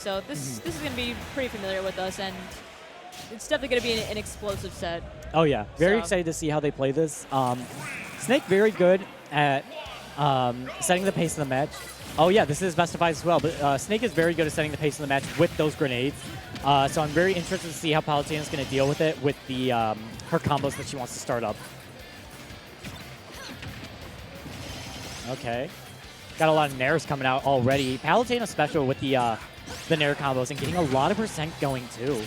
So this is going to be pretty familiar with us, and it's definitely going to be an explosive set. Oh yeah, very So. excited to see how they play this. Snake very good at setting the pace of the match. Oh yeah, this is best of 5 as well, but Snake is very good at setting the pace of the match with those grenades. So I'm very interested to see how Palutena is going to deal with it with the her combos that she wants to start up. Okay. Got a lot of nairs coming out already. Palutena special with the nair combos and getting a lot of percent going too.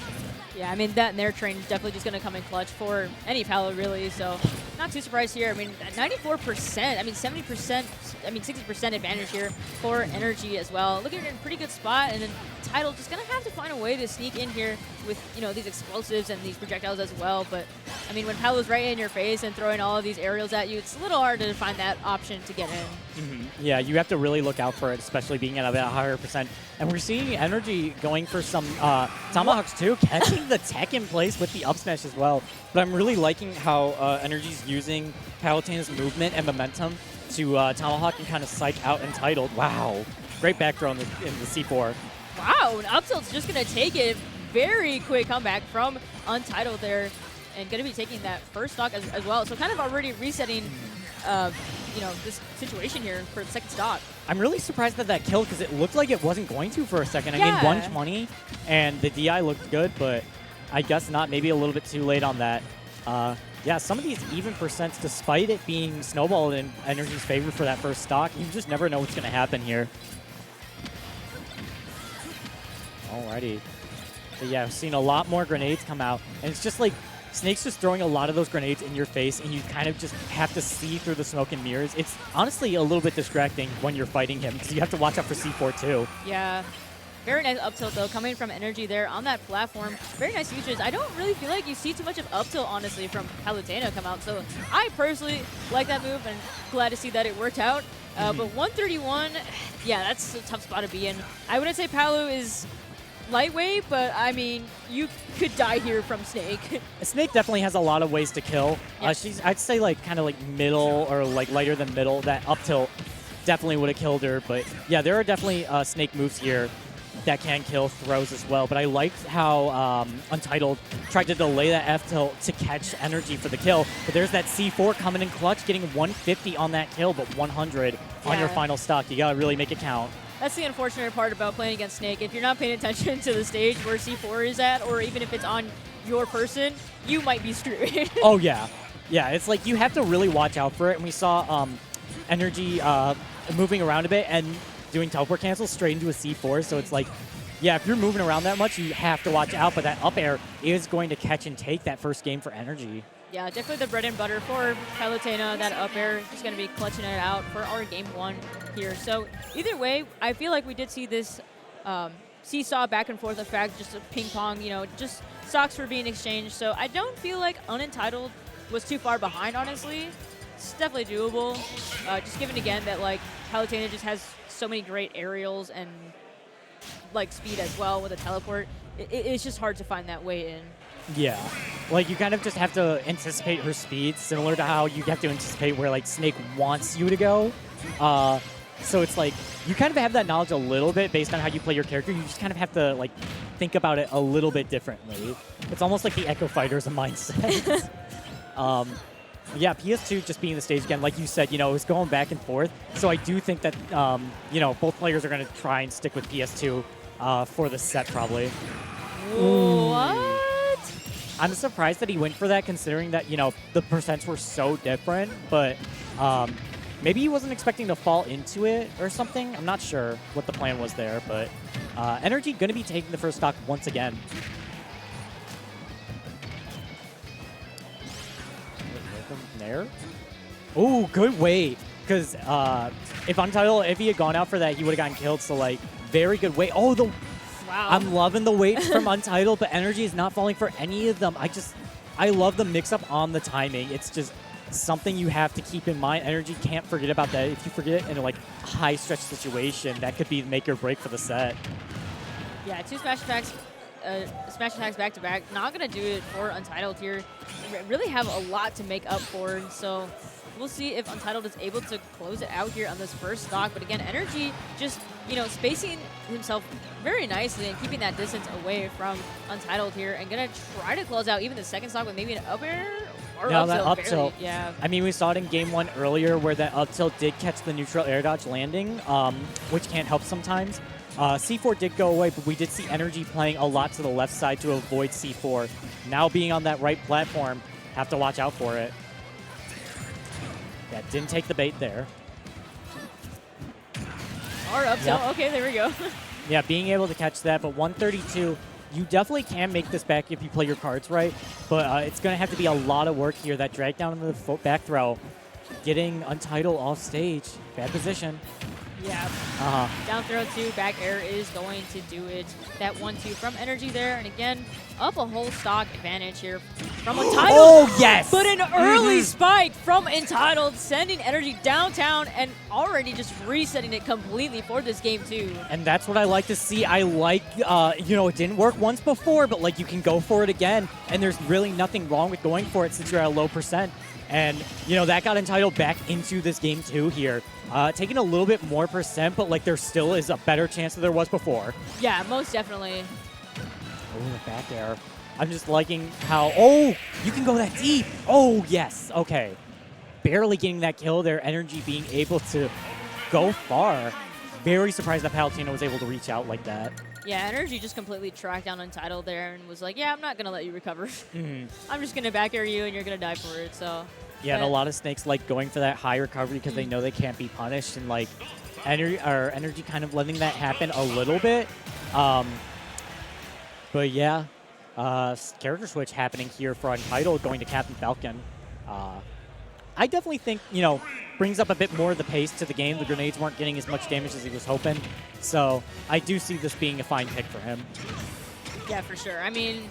Yeah, I mean, that Nair train is definitely just going to come in clutch for any Palu, really. So not too surprised here. I mean, 94%, I mean, 70%, I mean, 60% advantage here for Energy as well. Looking in a pretty good spot, and then Untitled just going to have to find a way to sneak in here with, you know, these explosives and these projectiles as well. But, I mean, when Palu's right in your face and throwing all of these aerials at you, it's a little hard to find that option to get in. Yeah, you have to really look out for it, especially being at a bit higher percent. And we're seeing Energy going for some tomahawks too, catching the tech in place with the up smash as well. But I'm really liking how Energy's using Palutena's movement and momentum to tomahawk and kind of psych out Untitled. Wow, great back throw in the C4. Wow, and up tilt's just going to take it. Very quick comeback from Untitled there, and going to be taking that first stock as well. So kind of already resetting you know, this situation here for the second stock. I'm really surprised at that kill because it looked like it wasn't going to for a second. Yeah. I mean, 120 and the DI looked good, but I guess not. Maybe a little bit too late on that. Yeah, some of these even percents, despite it being snowballed in Energy's favor for that first stock, you just never know what's going to happen here. Alrighty. But yeah, I've seen a lot more grenades come out, and it's just like Snake's just throwing a lot of those grenades in your face, and you kind of just have to see through the smoke and mirrors. It's honestly a little bit distracting when you're fighting him, because you have to watch out for C4 too. Yeah. Very nice up tilt, though, coming from Energy there on that platform. Very nice usage. I don't really feel like you see too much of up tilt, honestly, from Palutena come out. So I personally like that move, and glad to see that it worked out. But 131, yeah, that's a tough spot to be in. I wouldn't say Palu is lightweight, but I mean, you could die here from Snake. Snake definitely has a lot of ways to kill. Yeah. She's, I'd say, like kind of like middle or like lighter than middle. That up tilt definitely would have killed her. But yeah, there are definitely Snake moves here that can kill throws as well. But I liked how Untitled tried to delay that F tilt to catch Energy for the kill. But there's that C4 coming in clutch, getting 150 on that kill, but 100 on your final stock. You gotta really make it count. That's the unfortunate part about playing against Snake. If you're not paying attention to the stage where C4 is at, or even if it's on your person, you might be screwed. Oh, yeah. Yeah, it's like you have to really watch out for it. And we saw Energy moving around a bit and doing teleport cancel straight into a C4. So it's like, yeah, if you're moving around that much, you have to watch out. But that up air is going to catch and take that first game for Energy. Yeah, definitely the bread and butter for Palutena. That up air is going to be clutching it out for our game one here. So either way, I feel like we did see this seesaw back and forth effect, just a ping pong, you know, just stocks were being exchanged. So I don't feel like Unentitled was too far behind, honestly. It's definitely doable. Just given again that like Palutena just has so many great aerials and like speed as well with a teleport. It's just hard to find that way in. Yeah, like you kind of just have to anticipate her speed, similar to how you have to anticipate where like Snake wants you to go. So it's like you kind of have that knowledge a little bit based on how you play your character. You just kind of have to like think about it a little bit differently. It's almost like the Echo Fighter's a mindset. Yeah, PS2 just being the stage again, like you said, you know, it was going back and forth. So I do think that, you know, both players are going to try and stick with PS2 for the set probably. What? I'm surprised that he went for that, considering that, you know, the percents were so different, but maybe he wasn't expecting to fall into it or something. I'm not sure what the plan was there, but Energy going to be taking the first stock once again. There. Oh, good wait, because if Untitled, if he had gone out for that, he would have gotten killed. So like, very good wait. Oh, the Wow. I'm loving the weights from Untitled, but Energy is not falling for any of them. I love the mix-up on the timing. It's just something you have to keep in mind. Energy can't forget about that. If you forget it in a like high-stretch situation, that could be make or break for the set. Yeah, two smash attacks back to back. Not gonna do it for Untitled here. Really have a lot to make up for. So we'll see if Untitled is able to close it out here on this first stock. But again, Energy just, you know, spacing himself very nicely and keeping that distance away from Untitled here, and gonna try to close out even the second stock with maybe an up air or Now up that tilt. up Barely. tilt, Yeah. I mean, we saw it in game 1 earlier where that up tilt did catch the neutral air dodge landing, which can't help sometimes. C4 did go away, but we did see Energy playing a lot to the left side to avoid C4. Now being on that right platform, have to watch out for it. Yeah, didn't take the bait there. Or up tilt. Yep. Okay, there we go. Yeah, being able to catch that, but 132, you definitely can make this back if you play your cards right, but it's going to have to be a lot of work here. That drag down into the back throw, getting Untitled off stage. Bad position. Yeah. Down throw 2, back air is going to do it. That 1-2 from Energy there, and again, up a whole stock advantage here from Untitled. Oh, yes! But an early spike from Untitled, sending Energy downtown and already just resetting it completely for this game too. And that's what I like to see. I like, you know, it didn't work once before, but like you can go for it again, and there's really nothing wrong with going for it since you're at a low percent. And, you know, that got Untitled back into this game too here. Taking a little bit more percent, but like there still is a better chance than there was before. Yeah, most definitely. Oh, the back air. I'm just liking how, oh, you can go that deep. Oh, yes. Okay. Barely getting that kill there. Energy being able to go far. Very surprised that Palutena was able to reach out like that. Yeah, Energy just completely tracked down Untitled there and was like, yeah, I'm not going to let you recover. Mm-hmm. I'm just going to back air you and you're going to die for it. So. Yeah, and a lot of snakes like going for that high recovery because they know they can't be punished, and like Energy kind of letting that happen a little bit. But yeah, character switch happening here for Untitled going to Captain Falcon. I definitely think, you know, brings up a bit more of the pace to the game. The grenades weren't getting as much damage as he was hoping. So I do see this being a fine pick for him. Yeah, for sure. I mean,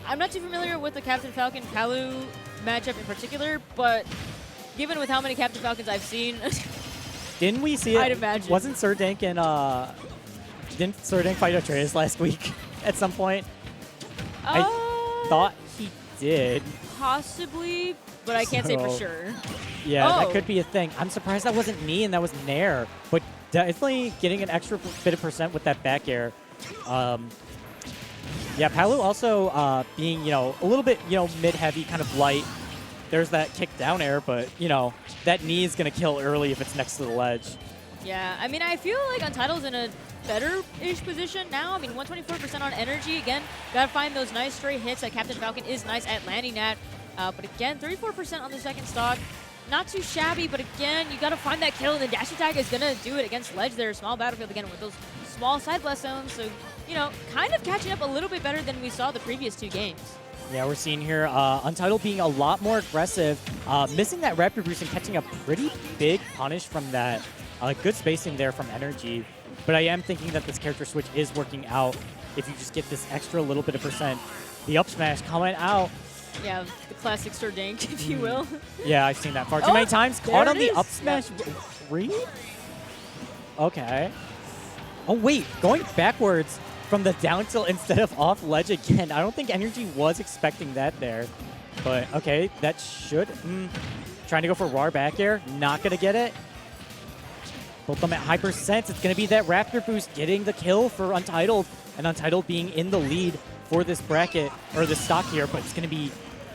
I'm not too familiar with the Captain Falcon Palu matchup in particular, but given with how many Captain Falcons I've seen, didn't we see it? I'd imagine. Wasn't Surdank and didn't Surdank fight Atreus last week at some point? I thought he did. Possibly, but I can't say for sure. Yeah, that could be a thing. I'm surprised that wasn't me and that was Nair, but definitely getting an extra bit of percent with that back air. Yeah, Palu also being, you know, a little bit, you know, mid-heavy, kind of light. There's that kick down air, but, you know, that knee is going to kill early if it's next to the ledge. Yeah, I mean, I feel like Untitled's in a better-ish position now. I mean, 124% on Energy. Again, got to find those nice straight hits that Captain Falcon is nice at landing at. But again, 34% on the second stock. Not too shabby, but again, you got to find that kill, and the dash attack is going to do it against ledge there. Small battlefield again with those small side blast zones. So, you know, kind of catching up a little bit better than we saw the previous 2 games. Yeah, we're seeing here Untitled being a lot more aggressive, missing that rapid boost and catching a pretty big punish from that. Good spacing there from Energy. But I am thinking that this character switch is working out if you just get this extra little bit of percent. The up smash coming out. Yeah, the classic Surdank, if you will. Yeah, I've seen that far too many times. Caught on the up smash. Yep. 3? Okay. Oh, wait. Going backwards from the down tilt instead of off ledge again. I don't think Energy was expecting that there. But, okay, that should... Trying to go for raw back air. Not going to get it. Both them at high percent. It's going to be that Raptor boost getting the kill for Untitled. And Untitled being in the lead for this bracket, or this stock here. But it's going to be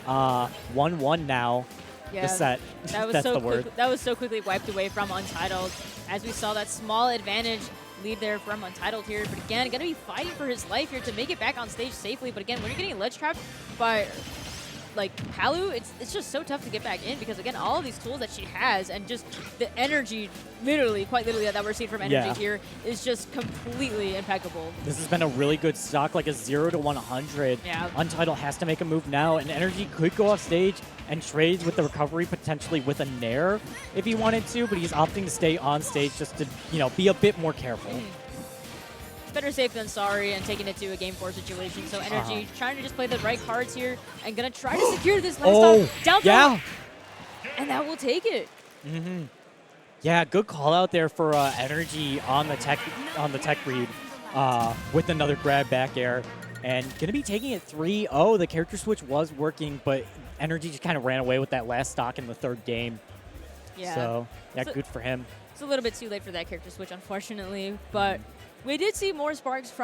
1-1 now. Yeah, the set. That was That's so the word. that was so quickly wiped away from Untitled, as we saw that small advantage lead there from Untitled here. But again, going to be fighting for his life here to make it back on stage safely. But again, when you're getting ledge trapped by like Palu, it's just so tough to get back in because again, all of these tools that she has and just the energy, literally, quite literally, that we're seeing from Energy here is just completely impeccable. This has been a really good stock, like a 0 to 100. Yeah. Untitled has to make a move now, and Energy could go off stage and trade with the recovery potentially with a Nair if he wanted to, but he's opting to stay on stage just to, you know, be a bit more careful. Better safe than sorry and taking it to a game 4 situation. So Energy trying to just play the right cards here and gonna try to secure this last down throw. And that will take it. Yeah, good call out there for Energy on the tech read with another grab back air. And gonna be taking it 3-0. The character switch was working, but Energy just kind of ran away with that last stock in the third game. Yeah. So, yeah, good for him. It's a little bit too late for that character switch, unfortunately. But we did see more sparks from